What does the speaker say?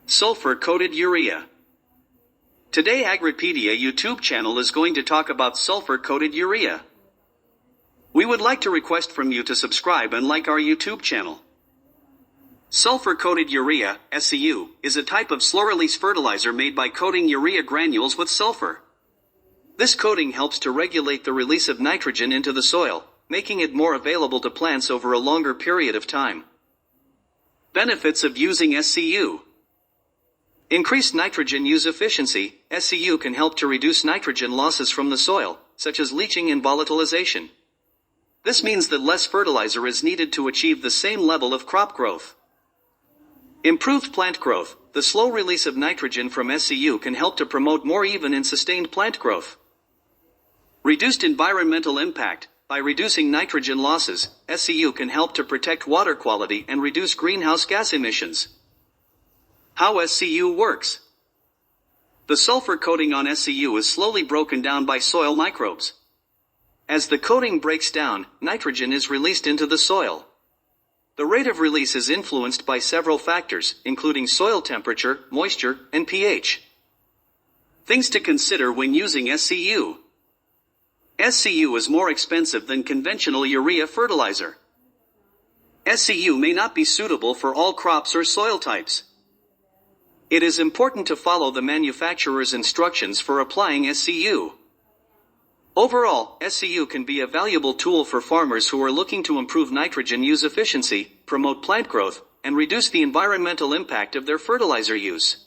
Sulphur Coated Urea. Today Agripedia YouTube channel is going to talk about sulphur coated urea. We would like to request from you to subscribe and like our YouTube channel. Sulphur coated urea, SCU, is a type of slow-release fertilizer made by coating urea granules with sulfur. This coating helps to regulate the release of nitrogen into the soil, making it more available to plants over a longer period of time. Benefits of using SCU. Increased nitrogen use efficiency. SCU can help to reduce nitrogen losses from the soil, such as leaching and volatilization. This means that less fertilizer is needed to achieve the same level of crop growth. Improved plant growth. The slow release of nitrogen from SCU can help to promote more even and sustained plant growth. Reduced environmental impact. By reducing nitrogen losses, SCU can help to protect water quality and reduce greenhouse gas emissions. How SCU works. The sulfur coating on SCU is slowly broken down by soil microbes. As the coating breaks down, nitrogen is released into the soil. The rate of release is influenced by several factors, including soil temperature, moisture, and pH. Things to consider when using SCU. SCU is more expensive than conventional urea fertilizer. SCU may not be suitable for all crops or soil types. It is important to follow the manufacturer's instructions for applying SCU. Overall, SCU can be a valuable tool for farmers who are looking to improve nitrogen use efficiency, promote plant growth, and reduce the environmental impact of their fertilizer use.